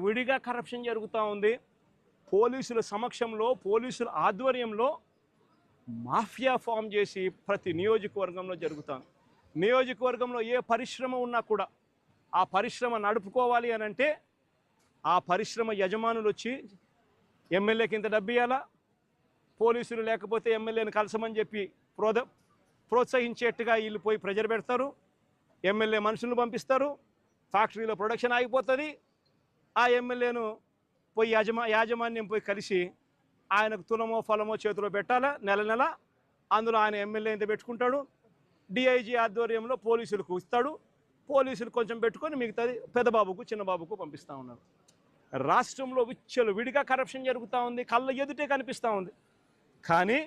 విడిగా కరప్షన్ జరుగుతూ ఉంది. పోలీసుల సమక్షంలో, పోలీసుల ఆధ్వర్యంలో మాఫియా ఫామ్ చేసి ప్రతి నియోజకవర్గంలో జరుగుతుంది. నియోజకవర్గంలో ఏ పరిశ్రమ ఉన్నా కూడా ఆ పరిశ్రమ నడుపుకోవాలి అని అంటే ఆ పరిశ్రమ యజమానులు వచ్చి ఎమ్మెల్యేకి ఇంత డబ్బు ఇవ్వాలా, పోలీసులు లేకపోతే ఎమ్మెల్యేని కలసమని చెప్పి ప్రోత్సహించేట్టుగా వీళ్ళు పోయి ప్రెజర్ పెడతారు. ఎమ్మెల్యే మనుషులను పంపిస్తారు, ఫ్యాక్టరీలో ప్రొడక్షన్ ఆగిపోతుంది. ఆ ఎమ్మెల్యేను పోయి యాజమాన్యం పోయి కలిసి ఆయనకు తులమో ఫలమో చేతిలో పెట్టాలా నెల. అందులో ఆయన ఎమ్మెల్యే ఇంత పెట్టుకుంటాడు. డిఐజీ ఆధ్వర్యంలో పోలీసులకు ఇస్తాడు. పోలీసులు కొంచెం పెట్టుకొని మిగతాది పెద్దబాబుకు చిన్నబాబుకు పంపిస్తూ ఉన్నారు. రాష్ట్రంలో విడిగా కరప్షన్ జరుగుతూ ఉంది. కళ్ళ ఎదుటే కనిపిస్తూ ఉంది. కానీ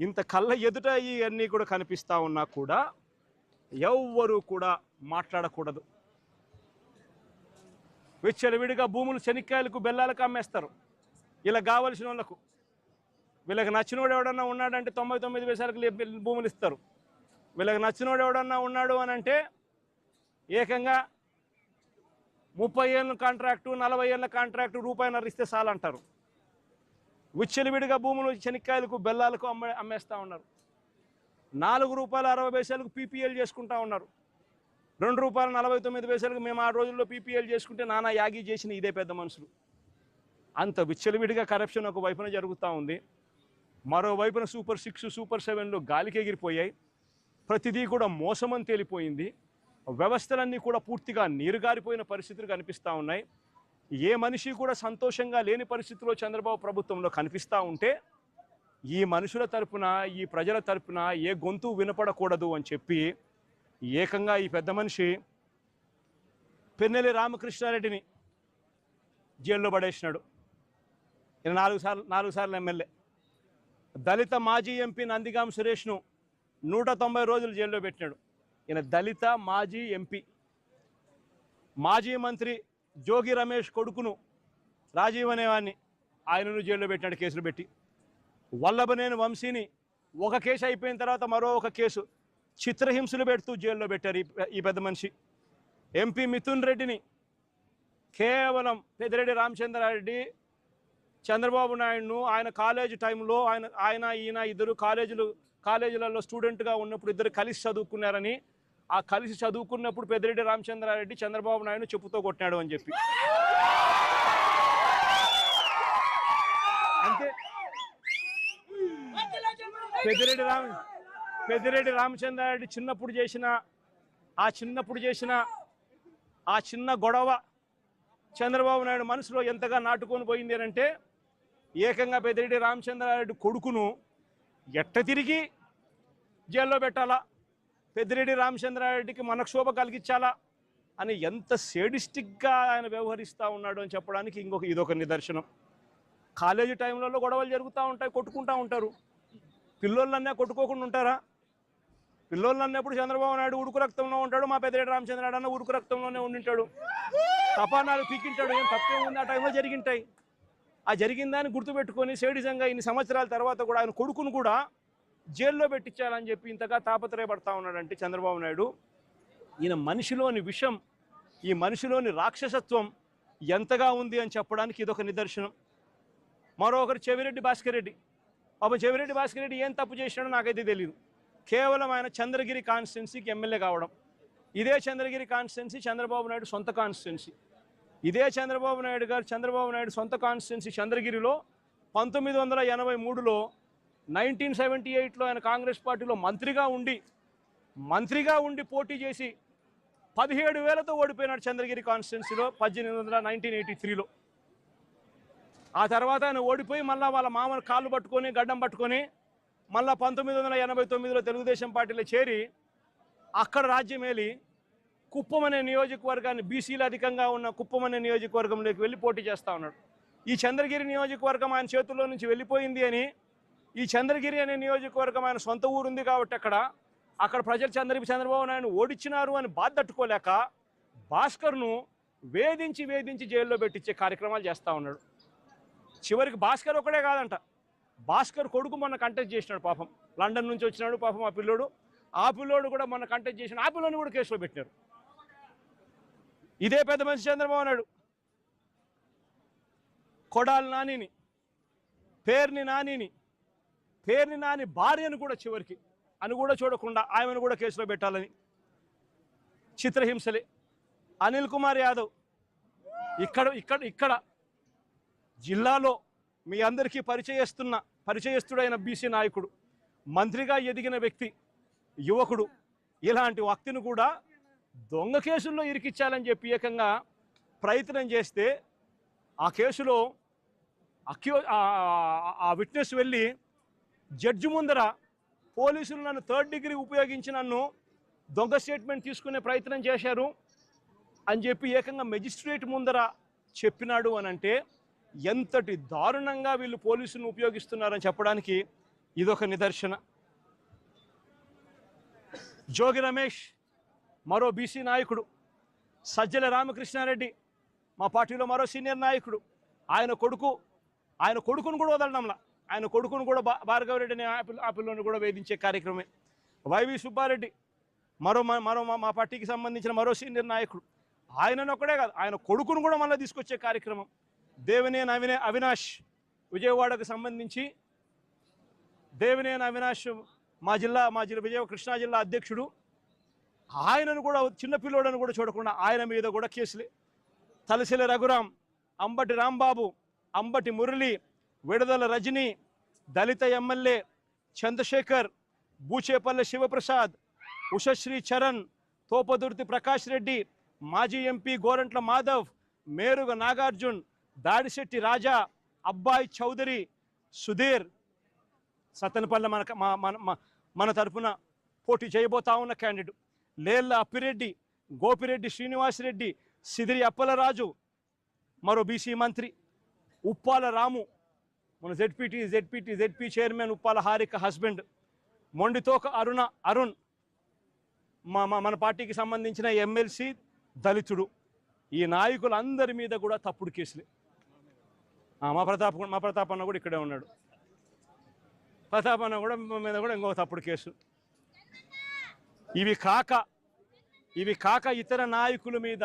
ఇంత కళ్ళ ఎదుట ఇవన్నీ కూడా కనిపిస్తూ ఉన్నా కూడా ఎవ్వరూ కూడా మాట్లాడకూడదు. విడిగా భూములు శనిక్కాయలకు బెల్లాలకు అమ్మేస్తారు. ఇలా కావలసిన వాళ్ళకు, వీళ్ళకి నచ్చినోడు ఎవడన్నా ఉన్నాడంటే 99 పైసలకు భూములు ఇస్తారు. వీళ్ళకి నచ్చినోడు ఎవడన్నా ఉన్నాడు అని అంటే ఏకంగా 30 ఏళ్ళ కాంట్రాక్టు, 40 ఏళ్ళ కాంట్రాక్టు, రూపాయిన్నర ఇస్తే చాలంటారు. విడిగా భూములు శనిక్కాయలకు బెల్లాలకు అమ్మేస్తూ ఉన్నారు. ₹4.60 పీపీఎల్ చేసుకుంటా ఉన్నారు. ₹2.49 మేము ఆ రోజుల్లో పీపీఎల్ చేసుకుంటే నానా యాగి చేసిన ఇదే పెద్ద మనుషులు. అంత విడిగా కరప్షన్ ఒక వైపున జరుగుతూ ఉంది. మరోవైపున సూపర్ 6, సూపర్ 7లు గాలికి ఎగిరిపోయాయి. ప్రతిదీ కూడా మోసమని తేలిపోయింది. వ్యవస్థలన్నీ కూడా పూర్తిగా నీరుగారిపోయిన పరిస్థితులు కనిపిస్తూ ఉన్నాయి. ఏ మనిషి కూడా సంతోషంగా లేని పరిస్థితిలో చంద్రబాబు ప్రభుత్వంలో కనిపిస్తూ ఉంటే ఈ మనుషుల తరపున, ఈ ప్రజల తరపున ఏ గొంతు వినపడకూడదు అని చెప్పి ఏకంగా ఈ పెద్ద మనిషి పెన్నెల్లి రామకృష్ణారెడ్డిని జైల్లో పడేసినాడు. ఈయన 4 సార్లు ఎమ్మెల్యే. దళిత మాజీ ఎంపీ నందిగాం సురేష్ను 190 రోజులు జైల్లో పెట్టినాడు. ఈయన దళిత మాజీ ఎంపీ. మాజీ మంత్రి జోగి రమేష్ కొడుకును రాజీవ్ అనేవాడిని ఆయనను జైల్లో పెట్టినాడు కేసులు పెట్టి. వల్లభనేని వంశీని ఒక కేసు అయిపోయిన తర్వాత మరో ఒక కేసు చిత్రహింసలు పెడుతూ జైల్లో పెట్టారు ఈ పెద్ద మనిషి. ఎంపీ మిథున్ రెడ్డిని కేవలం పెద్దిరెడ్డి రామచంద్రారెడ్డి చంద్రబాబు నాయుడును ఆయన కాలేజీ టైంలో ఈయన ఇద్దరు కాలేజీలలో స్టూడెంట్గా ఉన్నప్పుడు ఇద్దరు కలిసి చదువుకున్నారని, ఆ కలిసి చదువుకున్నప్పుడు పెద్దిరెడ్డి రామచంద్రారెడ్డి చంద్రబాబు నాయుడు చెప్పుతో కొట్టినాడు అని చెప్పి. అంతే. పెద్దిరెడ్డి రామచంద్రారెడ్డి చిన్నప్పుడు చేసిన ఆ చిన్న గొడవ చంద్రబాబు నాయుడు మనసులో ఎంతగా నాటుకొని పోయింది అంటే ఏకంగా పెద్దిరెడ్డి రామచంద్రారెడ్డి కొడుకును ఎట్ట తిరిగి జైల్లో పెట్టాలా, పెద్దిరెడ్డి రామచంద్రారెడ్డికి మనక్షోభ కలిగించాలా అని ఎంత సేడిస్టిక్గా ఆయన వ్యవహరిస్తూ ఉన్నాడు అని చెప్పడానికి ఇదొక నిదర్శనం. కాలేజీ టైంలలో గొడవలు జరుగుతూ ఉంటాయి, కొట్టుకుంటూ ఉంటారు. పిల్లోళ్ళన్నా కొట్టుకోకుండా ఉంటారా? పిల్లోళ్ళన్నప్పుడు చంద్రబాబు నాయుడు ఉడుకు రక్తంలో ఉంటాడు, మా పెద్దిరెడ్డి రామచంద్రనాయుడు అన్న ఉడుకు రక్తంలోనే ఉండింటాడు. తపానాలు పీకింటాడు. ఏం తప్పే ఉంది? ఆ టైంలో జరిగింటాయి. ఆ జరిగిందాన్ని గుర్తుపెట్టుకొని సేడిజంగా ఇన్ని సంవత్సరాల తర్వాత కూడా ఆయన కొడుకును కూడా జైల్లో పెట్టించాలని చెప్పి ఇంతగా తాపత్రయపడతా ఉన్నాడంటే చంద్రబాబు నాయుడు, ఈయన మనిషిలోని విషం, ఈ మనిషిలోని రాక్షసత్వం ఎంతగా ఉంది అని చెప్పడానికి ఇదొక నిదర్శనం. మరొకరు చెవిరెడ్డి భాస్కర్ రెడ్డి. పాపం చెవిరెడ్డి భాస్కర్ రెడ్డి ఏం తప్పు చేసినాడో నాకైతే తెలియదు. కేవలం ఆయన చంద్రగిరి కాన్స్టిట్యున్సీకి ఎమ్మెల్యే కావడం. ఇదే చంద్రగిరి కాన్స్టిట్యున్సీ చంద్రబాబు నాయుడు సొంత కాన్స్టిట్యున్సీ. ఇదే చంద్రబాబు నాయుడు సొంత కాన్స్టిట్యున్సీ చంద్రగిరిలో 1983లో 1978లో ఆయన కాంగ్రెస్ పార్టీలో మంత్రిగా ఉండి పోటీ చేసి 17,000తో ఓడిపోయినాడు చంద్రగిరి కాన్స్టిట్యున్సీలో 1983లో. ఆ తర్వాత ఆయన ఓడిపోయి మళ్ళీ వాళ్ళ మామను కాళ్ళు పట్టుకొని గడ్డం పట్టుకొని మళ్ళీ 1989లో తెలుగుదేశం పార్టీలో చేరి అక్కడ రాజ్యమేలి కుప్పం అనే నియోజకవర్గాన్ని, బీసీలు అధికంగా ఉన్న కుప్పం అనే నియోజకవర్గంలోకి వెళ్ళి పోటీ చేస్తూ ఉన్నాడు. ఈ చంద్రగిరి నియోజకవర్గం ఆయన చేతుల్లో నుంచి వెళ్ళిపోయింది అని, ఈ చంద్రగిరి అనే నియోజకవర్గం ఆయన సొంత ఊరుంది కాబట్టి అక్కడ ప్రజలు చంద్రబాబు నాయుడు ఓడించినారు అని బాధ తట్టుకోలేక భాస్కర్ను వేధించి జైల్లో పెట్టించే కార్యక్రమాలు చేస్తూ ఉన్నాడు. చివరికి భాస్కర్ ఒకడే కాదంట, భాస్కర్ కొడుకు మొన్న కంటెస్ట్ చేసినాడు. పాపం లండన్ నుంచి వచ్చినాడు పాపం ఆ పిల్లోడు కూడా మొన్న కంటెస్ట్ చేసిన ఆ పిల్లోని కూడా కేసులో పెట్టినారు. ఇదే పెద్ద మనిషి చంద్రబాబు నాయుడు కొడాలి నానిని, పేర్ని నాని భార్యను కూడా చివరికి అని కూడా చూడకుండా ఆమెను కూడా కేసులో పెట్టాలని చిత్రహింసలే. అనిల్ కుమార్ యాదవ్ ఇక్కడ జిల్లాలో మీ అందరికీ పరిచయస్తుడైన బీసీ నాయకుడు, మంత్రిగా ఎదిగిన వ్యక్తి, యువకుడు, ఇలాంటి వ్యక్తిని కూడా దొంగ కేసుల్లో ఇరికిచ్చాలని చెప్పి ఏకంగా ప్రయత్నం చేస్తే ఆ కేసులో ఆ విట్నెస్ వెళ్ళి జడ్జి ముందర పోలీసులు నన్ను 3rd డిగ్రీ ఉపయోగించి నన్ను దొంగ స్టేట్మెంట్ తీసుకునే ప్రయత్నం చేశారు అని చెప్పి ఏకంగా మెజిస్ట్రేట్ ముందర చెప్పినాడు అని అంటే ఎంతటి దారుణంగా వీళ్ళు పోలీసులను ఉపయోగిస్తున్నారని చెప్పడానికి ఇదొక నిదర్శన. జోగి రమేష్ మరో బీసీ నాయకుడు, సజ్జల రామకృష్ణారెడ్డి మా పార్టీలో మరో సీనియర్ నాయకుడు, ఆయన కొడుకును కూడా వదలడంలా, ఆయన కొడుకును కూడా భార్గవరెడ్డి అనే ఆపిల్లోని కూడా వేధించే కార్యక్రమే. వైవి సుబ్బారెడ్డి మరో మా పార్టీకి సంబంధించిన మరో సీనియర్ నాయకుడు, ఆయనను ఒక్కడే కాదు ఆయన కొడుకును కూడా మళ్ళీ తీసుకొచ్చే కార్యక్రమం. దేవినేని అవినాష్ విజయవాడకు సంబంధించి దేవినేని అవినాష్ మా జిల్లా కృష్ణా జిల్లా అధ్యక్షుడు, ఆయనను కూడా చిన్నపిల్లోడని కూడా చూడకుండా ఆయన మీద కూడా కేసులే. తలసిల రఘురాం, అంబటి రాంబాబు, అంబటి మురళి, విడుదల రజని, దళిత ఎమ్మెల్యే చంద్రశేఖర్, బూచేపల్లె శివప్రసాద్, ఉషశ్రీ చరణ్, తోపదుర్తి ప్రకాష్ రెడ్డి, మాజీ ఎంపీ గోరంట్ల మాధవ్, మేరుగ నాగార్జున్, దాడిశెట్టి రాజా, అబ్బాయి చౌదరి, సుధీర్, సత్తెనపల్లి మన తరఫున పోటీ చేయబోతా ఉన్న క్యాండిడేట్, లేళ్ల అప్పిరెడ్డి, గోపిరెడ్డి శ్రీనివాసరెడ్డి, సిదిరి అప్పలరాజు, మరో బీసీ మంత్రి ఉప్పాల రాము, మన ZP chairman Uppala Harika husband, Mondithoka Arun మన పార్టీకి సంబంధించిన ఎమ్మెల్సీ దళితుడు. ఈ నాయకులందరి మీద కూడా తప్పుడు కేసులే. మా ప్రతాప్ అన్న కూడా ఇక్కడే ఉన్నాడు. ప్రతాప్ అన్న కూడా మీద కూడా ఇంకో తప్పుడు కేసు. ఇవి కాక ఇతర నాయకుల మీద